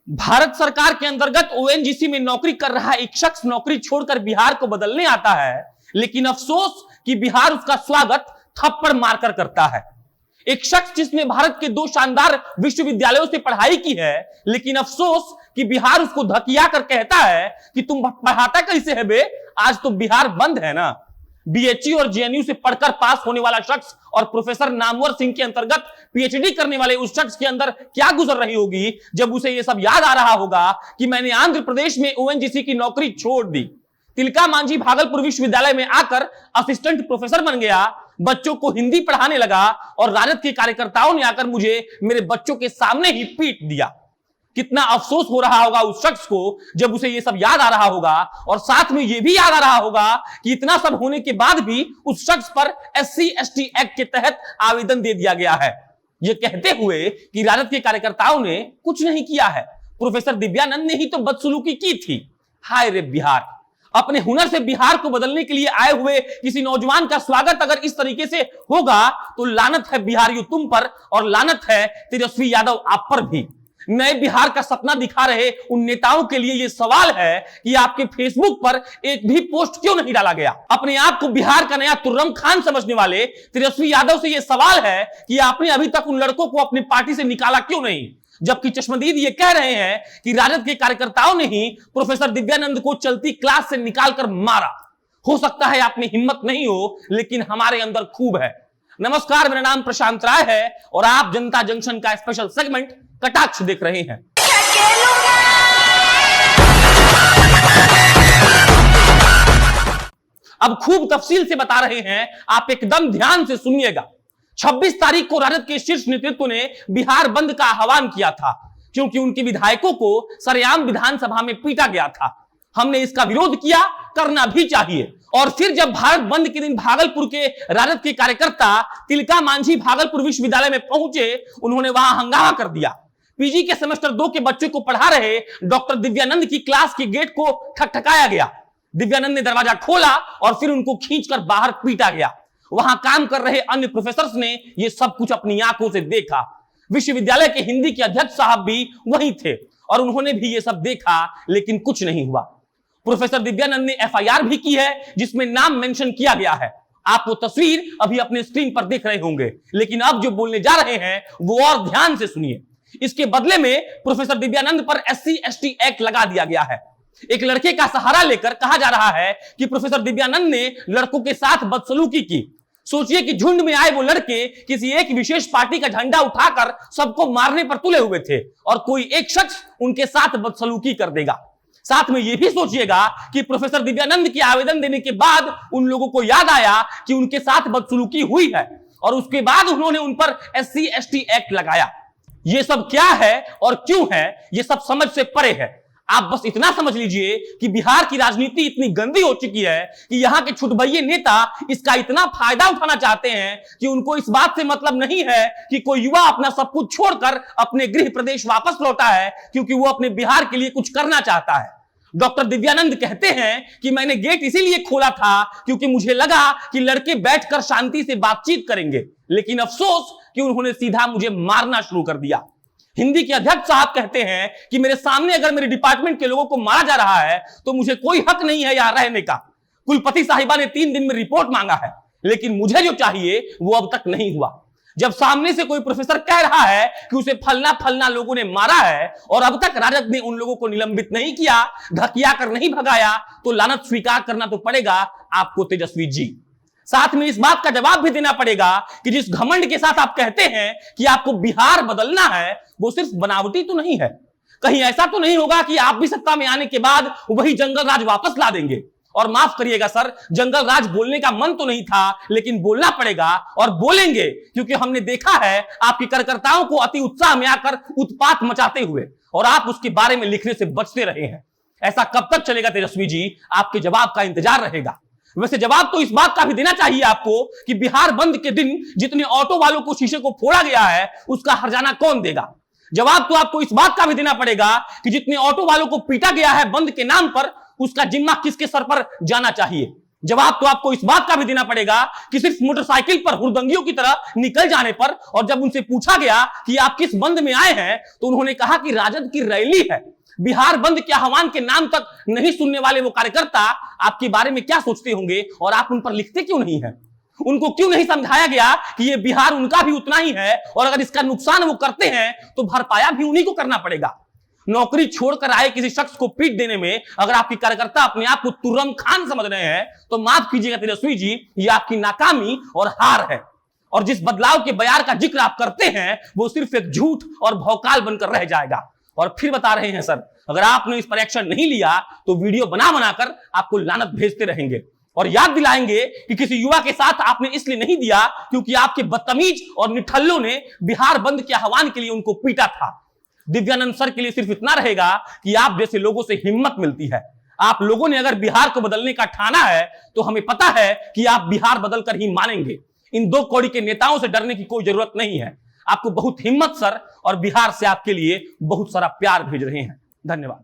भारत सरकार के अंतर्गत ओएनजीसी में नौकरी कर रहा एक शख्स नौकरी छोड़कर बिहार को बदलने आता है, लेकिन अफसोस कि बिहार उसका स्वागत थप्पड़ मारकर करता है। एक शख्स जिसने भारत के 2 शानदार विश्वविद्यालयों से पढ़ाई की है, लेकिन अफसोस कि बिहार उसको धकिया कर कहता है कि तुम पढ़ाता कैसे है बे, आज तो बिहार बंद है ना। बीएचयू और जेएनयू से पढ़कर पास होने वाला शख्स और प्रोफेसर नामवर सिंह के अंतर्गत पीएचडी करने वाले उस शख्स के अंदर क्या गुजर रही होगी जब उसे यह सब याद आ रहा होगा कि मैंने आंध्र प्रदेश में ओएनजीसी की नौकरी छोड़ दी, तिलका मांझी भागलपुर विश्वविद्यालय में आकर असिस्टेंट प्रोफेसर बन गया, बच्चों को हिंदी पढ़ाने लगा और राजद के कार्यकर्ताओं ने आकर मुझे मेरे बच्चों के सामने ही पीट दिया। कितना अफसोस हो रहा होगा उस शख्स को जब उसे यह सब याद आ रहा होगा, और साथ में यह भी याद आ रहा होगा कि इतना सब होने के बाद भी उस शख्स पर SC/ST एक्ट के तहत आवेदन दे दिया गया है, यह कहते हुए कि राजद के कार्यकर्ताओं ने कुछ नहीं किया है, प्रोफेसर दिव्यानंद ने ही तो बदसलूकी की थी। हाय रे बिहार, अपने हुनर से बिहार को बदलने के लिए आए हुए किसी नौजवान का स्वागत अगर इस तरीके से होगा तो लानत है बिहारियों तुम पर, और लानत है तेजस्वी यादव आप पर भी। नए बिहार का सपना दिखा रहे उन नेताओं के लिए यह सवाल है कि आपके फेसबुक पर एक भी पोस्ट क्यों नहीं डाला गया। अपने आप को बिहार का नया तुर्रम खान समझने वाले तेजस्वी यादव से यह सवाल है कि आपने अभी तक उन लड़कों को अपनी पार्टी से निकाला क्यों नहीं, जबकि चश्मदीद ये कह रहे हैं कि राजद के कार्यकर्ताओं ने ही प्रोफेसर दिव्यानंद को चलती क्लास से निकालकर मारा। हो सकता है आप में हिम्मत नहीं हो, लेकिन हमारे अंदर खूब है। नमस्कार, मेरा नाम प्रशांत राय है और आप जनता जंक्शन का स्पेशल सेगमेंट कटाक्ष देख रहे हैं। अब खूब तफसील से बता रहे हैं, आप एकदम ध्यान से सुनिएगा। 26 तारीख को राजद के शीर्ष नेतृत्व ने बिहार बंद का आह्वान किया था, क्योंकि उनके विधायकों को सरेआम विधानसभा में पीटा गया था। हमने इसका विरोध किया, करना भी चाहिए। और फिर जब भारत बंद के दिन भागलपुर के राजद के कार्यकर्ता तिलका मांझी भागलपुर विश्वविद्यालय में पहुंचे, उन्होंने वहां हंगामा कर दिया। पीजी के सेमेस्टर 2 के बच्चों को पढ़ा रहे डॉक्टर दिव्यानंद की क्लास के गेट को ठकठकाया गया। दिव्यानंद ने दरवाजा खोला और फिर उनको खींचकर बाहर पीटा गया। वहां काम कर रहे अन्य प्रोफेसर्स ने यह सब कुछ अपनी आंखों से देखा। विश्वविद्यालय के हिंदी के अध्यक्ष साहब भी वहीं थे और उन्होंने भी यह सब देखा, लेकिन कुछ नहीं हुआ। प्रोफेसर दिव्यानंद ने FIR भी की है, जिसमें नाम मेंशन किया गया है। आप वो तस्वीर अभी अपने स्क्रीन पर देख रहे होंगे, लेकिन अब जो बोलने जा रहे हैं वो और ध्यान से सुनिए। इसके बदले में प्रोफेसर दिव्यानंद पर SC/ST एक्ट लगा दिया गया है। एक लड़के का सहारा लेकर कहा जा रहा है कि प्रोफेसर दिव्यानंद ने लड़कों के साथ बदसलूकी की। सोचिए कि झुंड में आए वो लड़के किसी एक विशेष पार्टी का झंडा उठाकर सबको मारने पर तुले हुए थे और कोई एक शख्स उनके साथ बदसलूकी कर देगा। साथ में यह भी सोचिएगा कि प्रोफेसर दिव्यानंद के आवेदन देने के बाद उन लोगों को याद आया कि उनके साथ बदसलूकी हुई है और उसके बाद उन्होंने उन पर SC/ST एक्ट लगाया। यह सब क्या है और क्यों है, यह सब समझ से परे है। आप बस इतना समझ लीजिए कि बिहार की राजनीति इतनी गंदी हो चुकी है कि यहां के छुटभइये नेता इसका इतना फायदा उठाना चाहते हैं कि उनको इस बात से मतलब नहीं है कि कोई युवा अपना सब कुछ छोड़कर अपने गृह प्रदेश वापस लौटा है, क्योंकि वो अपने बिहार के लिए कुछ करना चाहता है। डॉक्टर दिव्यानंद कहते हैं कि मैंने गेट इसीलिए खोला था क्योंकि मुझे लगा कि लड़के बैठकर शांति से बातचीत करेंगे, लेकिन अफसोस कि उन्होंने सीधा मुझे मारना शुरू कर दिया। हिंदी के अध्यक्ष साहब कहते हैं कि मेरे सामने अगर मेरे डिपार्टमेंट के लोगों को मारा जा रहा है तो मुझे कोई हक नहीं है यहां रहने का। कुलपति साहिबा ने 3 दिन में रिपोर्ट मांगा है, लेकिन मुझे जो चाहिए वो अब तक नहीं हुआ। जब सामने से कोई प्रोफेसर कह रहा है कि उसे फलना लोगों ने मारा है और अब तक राजद ने उन लोगों को निलंबित नहीं किया, धकिया कर नहीं भगाया, तो लानत स्वीकार करना तो पड़ेगा आपको तेजस्वी जी। साथ में इस बात का जवाब भी देना पड़ेगा कि जिस घमंड के साथ आप कहते हैं कि आपको बिहार बदलना है, वो सिर्फ बनावटी तो नहीं है। कहीं ऐसा तो नहीं होगा कि आप भी सत्ता में आने के बाद वही जंगल राज वापस ला देंगे। और माफ करिएगा सर, जंगल राज बोलने का मन तो नहीं था, लेकिन बोलना पड़ेगा और बोलेंगे, क्योंकि हमने देखा है आपके कार्यकर्ताओं को अति उत्साह में आकर उत्पात मचाते हुए, और आप उसके बारे में लिखने से बचते रहे हैं। ऐसा कब तक चलेगा तेजस्वी जी? आपके जवाब का इंतजार रहेगा। वैसे जवाब तो इस बात का भी देना चाहिए आपको कि बिहार बंद के दिन जितने ऑटो वालों को शीशे को फोड़ा गया है, उसका हर्जाना कौन देगा? जवाब तो आपको इस बात का भी देना पड़ेगा कि जितने ऑटो वालों को पीटा गया है बंद के नाम पर, उसका जिम्मा किसके सर पर जाना चाहिए? जवाब तो आपको इस बात का भी देना पड़ेगा कि सिर्फ मोटरसाइकिल पर हुड़दंगियों की तरह निकल जाने पर, और जब उनसे पूछा गया कि आप किस बंद में आए हैं, तो उन्होंने कहा कि राजद की रैली है। बिहार बंद के आह्वान के नाम तक नहीं सुनने वाले वो कार्यकर्ता आपके बारे में क्या सोचते होंगे, और आप उन पर लिखते क्यों नहीं है? उनको क्यों नहीं समझाया गया कि ये बिहार उनका भी उतना ही है, और अगर इसका नुकसान वो करते हैं तो भरपाया भी उन्हीं को करना पड़ेगा। नौकरी छोड़कर आए किसी शख्स को पीट देने में अगर आपकी कार्यकर्ता अपने आप को तुर्रम खान समझ रहे हैं, तो माफ कीजिएगा तेजस्वी जी, ये आपकी नाकामी और हार है। और जिस बदलाव के बयार का जिक्र आप करते हैं, वो सिर्फ एक झूठ और भौकाल बनकर रह जाएगा। और फिर बता रहे हैं सर, अगर आपने इस पर एक्शन नहीं लिया तो वीडियो बना बनाकर आपको लानत भेजते रहेंगे, और याद दिलाएंगे कि किसी युवा के साथ आपने इसलिए नहीं दिया क्योंकि आपके बदतमीज और निठल्लों ने बिहार बंद के आह्वान के लिए उनको पीटा था। दिव्यानंद सर के लिए सिर्फ इतना रहेगा कि आप जैसे लोगों से हिम्मत मिलती है। आप लोगों ने अगर बिहार को बदलने का ठाना है तो हमें पता है कि आप बिहार बदलकर ही मानेंगे। इन दो कौड़ी के नेताओं से डरने की कोई जरूरत नहीं है। आपको बहुत हिम्मत सर, और बिहार से आपके लिए बहुत सारा प्यार भेज रहे हैं। धन्यवाद।